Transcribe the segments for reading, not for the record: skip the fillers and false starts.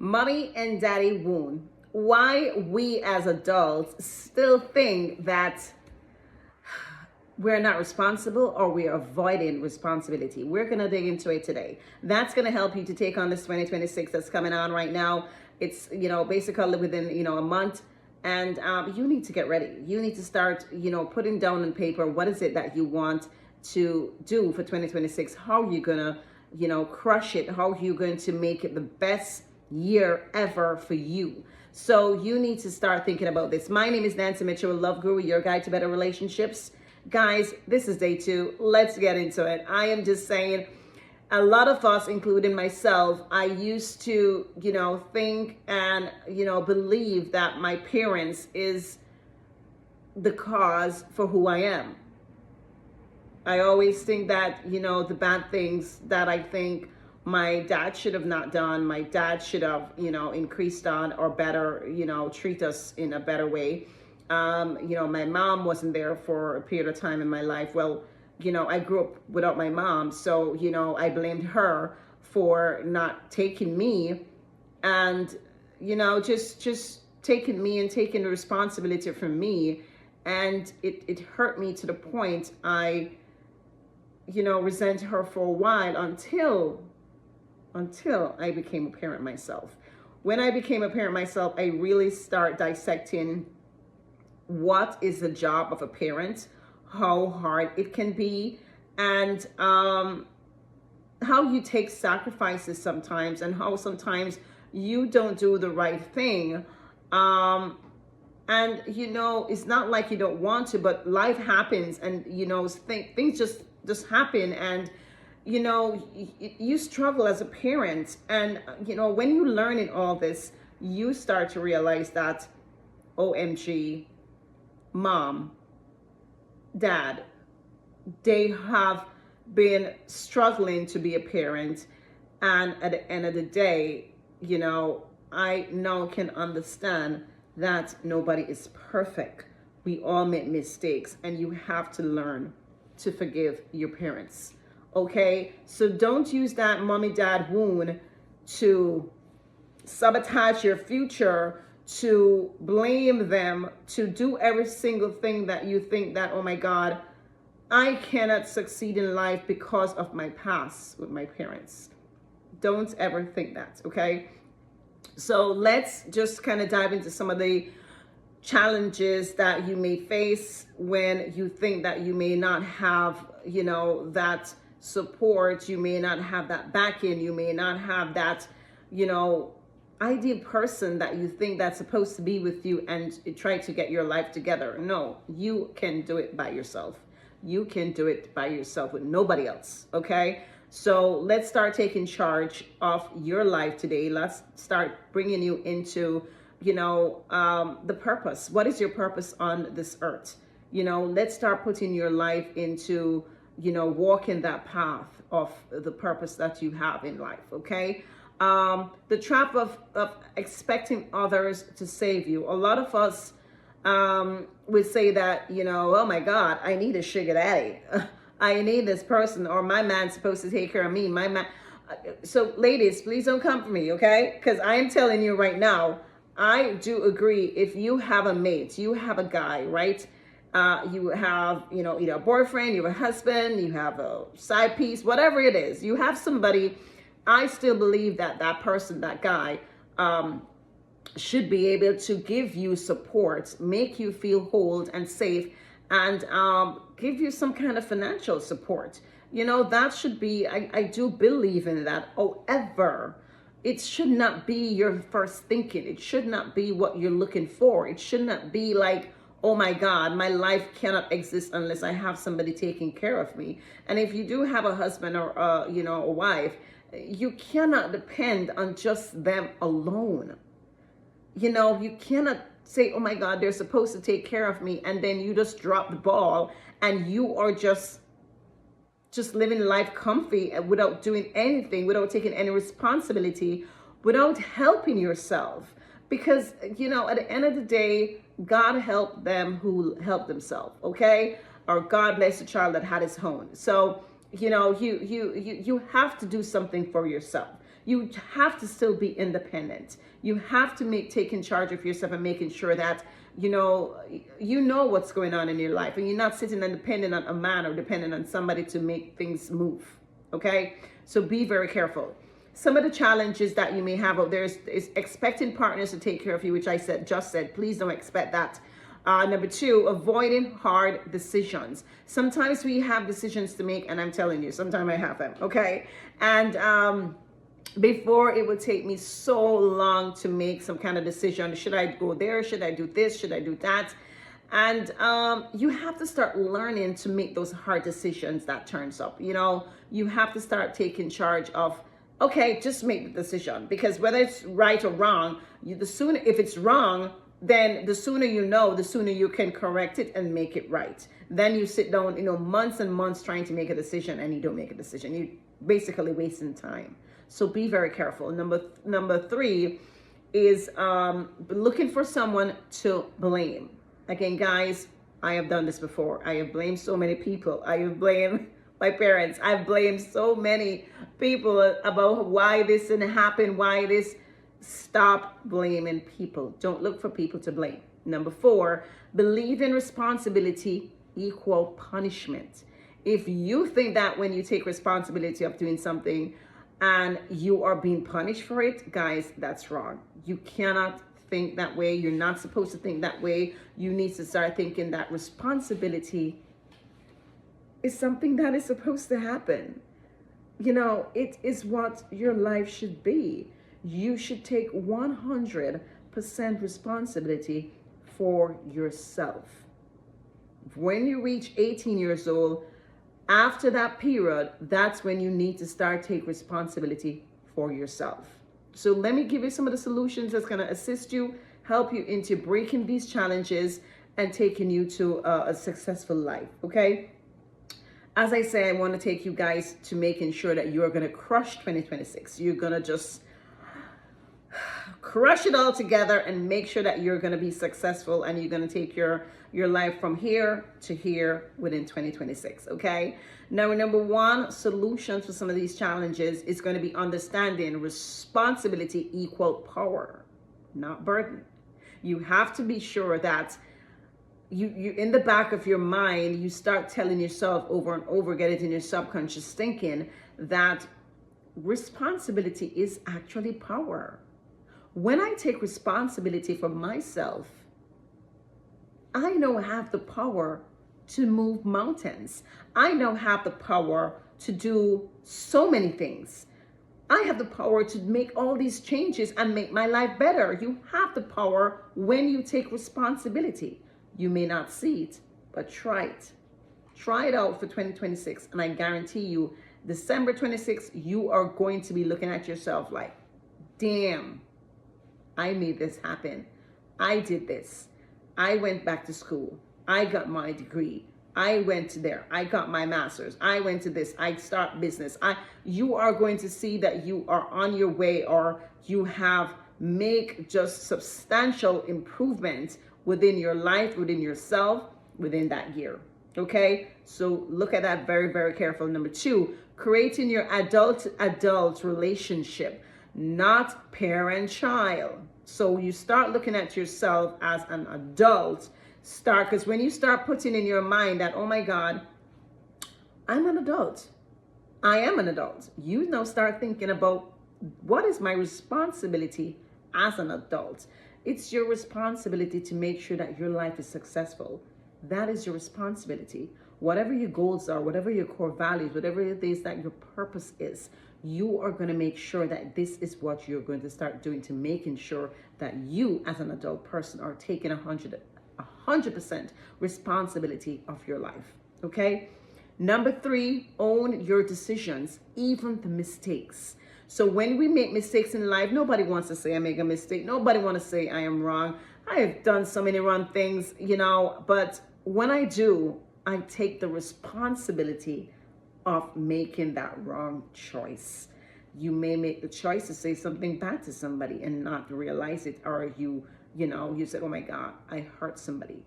Mommy and daddy wound. Why we as adults still think that we're not responsible or we're avoiding responsibility. We're going to dig into it today. That's going to help you to take on this 2026 that's coming on right now. It's, basically within, a month. And you need to get ready. You need to start, putting down on paper, what is it that you want to do for 2026? How are you going to, crush it? How are you going to make it the best year ever for you? So you need to start thinking about this. My name is Nancy Mitchell, Love Guru, your guide to better relationships. Guys, this is day 2. Let's get into it. I am just saying, a lot of us, including myself, I used to, think and, believe that my parents is the cause for who I am. I always think that, the bad things that I think my dad should have not done, my dad should have, increased on or better, treat us in a better way. My mom wasn't there for a period of time in my life. Well, I grew up without my mom. So, I blamed her for not taking me and, just taking me and taking the responsibility from me. And it hurt me to the point I, resent her for a while until I became a parent myself. When I became a parent myself, I really start dissecting what is the job of a parent, how hard it can be, and how you take sacrifices sometimes, and how sometimes you don't do the right thing. And it's not like you don't want to, but life happens, and things just happen, and you struggle as a parent. And when you learn in all this, you start to realize that OMG, mom, dad, they have been struggling to be a parent. And at the end of the day, I now can understand that nobody is perfect. We all make mistakes, and you have to learn to forgive your parents. Okay? So don't use that mommy dad wound to sabotage your future, to blame them, to do every single thing that you think that, oh my God, I cannot succeed in life because of my past with my parents. Don't ever think that, okay? So let's just kind of dive into some of the challenges that you may face when you think that you may not have, that support, you may not have that backing, you may not have that, ideal person that you think that's supposed to be with you and try to get your life together. No, you can do it by yourself. You can do it by yourself with nobody else, okay? So let's start taking charge of your life today. Let's start bringing you into, the purpose. What is your purpose on this earth? Let's start putting your life into, walking that path of the purpose that you have in life, okay? The trap of expecting others to save you. A lot of us would say that, oh my God, I need a sugar daddy. I need this person, or my man's supposed to take care of me. My man. So ladies, please don't come for me, okay? Because I am telling you right now, I do agree. If you have a mate, you have a guy, right? You have, either a boyfriend, you have a husband, you have a side piece, whatever it is, you have somebody. I still believe that that person, that guy, should be able to give you support, make you feel whole and safe, and give you some kind of financial support. That should be, I do believe in that. However, it should not be your first thinking. It should not be what you're looking for. It should not be like, oh my God, my life cannot exist unless I have somebody taking care of me. And if you do have a husband or, a wife, you cannot depend on just them alone. You cannot say, oh my God, they're supposed to take care of me, and then you just drop the ball and you are just living life comfy without doing anything, without taking any responsibility, without helping yourself. Because, at the end of the day, God helped them who helped themselves, okay? Or God bless the child that had his own. So, you have to do something for yourself. You have to still be independent. You have to taking charge of yourself and making sure that you know what's going on in your life, and you're not sitting and depending on a man or depending on somebody to make things move. Okay, so be very careful. Some of the challenges that you may have out there is expecting partners to take care of you, which I just said. Please don't expect that. Number two, avoiding hard decisions. Sometimes we have decisions to make, and I'm telling you, sometimes I have them. Okay, and before, it would take me so long to make some kind of decision. Should I go there? Should I do this? Should I do that? And you have to start learning to make those hard decisions that turns up. You have to start taking charge of, okay, just make the decision, because whether it's right or wrong, the sooner, if it's wrong, then the sooner the sooner you can correct it and make it right. Then you sit down, months and months trying to make a decision, and you don't make a decision. You basically wasting time. So be very careful. Number three is looking for someone to blame. Again, guys, I have done this before. I have blamed so many people. I have blamed my parents. I've blamed so many people about why this didn't happen, why this. Stop blaming people. Don't look for people to blame. Number four, believe in responsibility equal punishment. If you think that when you take responsibility of doing something and you are being punished for it, guys, that's wrong. You cannot think that way. You're not supposed to think that way. You need to start thinking that responsibility is something that is supposed to happen. It is what your life should be. You should take 100% responsibility for yourself. When you reach 18 years old, after that period, that's when you need to start taking responsibility for yourself. So let me give you some of the solutions that's going to assist you, help you into breaking these challenges and taking you to a successful life. Okay? As I say, I want to take you guys to making sure that you are going to crush 2026. You're going to just crush it all together and make sure that you're going to be successful, and you're going to take your life from here to here within 2026. Okay, now number one solution for some of these challenges is going to be understanding responsibility equal power, not burden. You have to be sure that you in the back of your mind, you start telling yourself over and over, get it in your subconscious thinking, that responsibility is actually power. When I take responsibility for myself, I now have the power to move mountains. I now have the power to do so many things. I have the power to make all these changes and make my life better. You have the power when you take responsibility. You may not see it, but try it. Try it out for 2026, and I guarantee you, December 26th, you are going to be looking at yourself like, damn, I made this happen. I did this. I went back to school. I got my degree. I went to there. I got my master's. I went to this. I start business. You are going to see that you are on your way, or you have make just substantial improvements within your life, within yourself, within that year. Okay? So look at that very, very careful. Number two, creating your adult relationship, not parent-child. So you start looking at yourself as an adult. Because when you start putting in your mind that, oh my God, I'm an adult. I am an adult. You now start thinking about, what is my responsibility as an adult? It's your responsibility to make sure that your life is successful. That is your responsibility. Whatever your goals are, whatever your core values, whatever it is that your purpose is, you are going to make sure that this is what you're going to start doing, to making sure that you as an adult person are taking 100% responsibility of your life. Okay? Number three, own your decisions, even the mistakes. So when we make mistakes in life, nobody wants to say I make a mistake. Nobody wants to say I am wrong. I have done so many wrong things, but when I do, I take the responsibility of making that wrong choice. You may make the choice to say something bad to somebody and not realize it, or you say, oh my God, I hurt somebody.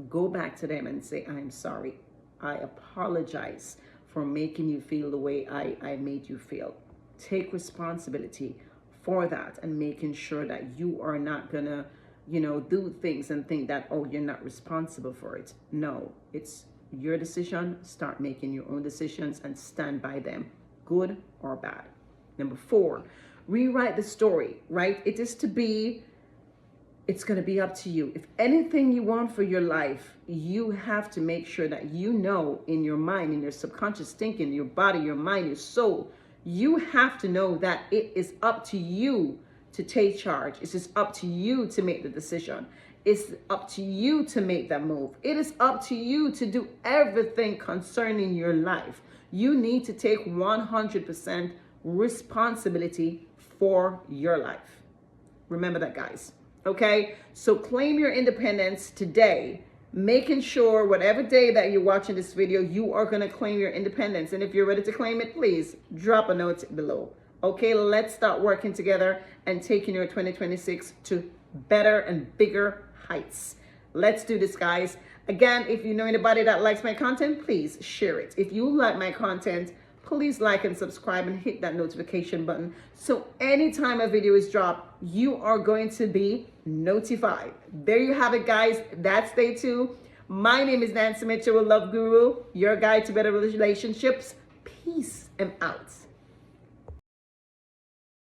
Go back to them and say, I am sorry. I apologize for making you feel the way I made you feel. take responsibility for that and making sure that you are not gonna, do things and think that, oh, you're not responsible for it. No, it's your decision. Start making your own decisions and stand by them, good or bad. Number 4, rewrite the story, right? It's going to be up to you. If anything you want for your life, you have to make sure that in your mind, in your subconscious thinking, your body, your mind, your soul, you have to know that it is up to you to take charge. It's just up to you to make the decision. It's up to you to make that move. It is up to you to do everything concerning your life. You need to take 100% responsibility for your life. Remember that, guys. Okay? So claim your independence today, making sure whatever day that you're watching this video, you are going to claim your independence. And if you're ready to claim it, please drop a note below. Okay, let's start working together and taking your 2026 to better and bigger heights. Let's do this, guys. Again, if you know anybody that likes my content, please share it. If you like my content, please like and subscribe and hit that notification button. So anytime a video is dropped, you are going to be notified. There you have it, guys. That's day 2. My name is Nancy Mitchell, Love Guru, your guide to better relationships. Peace and out.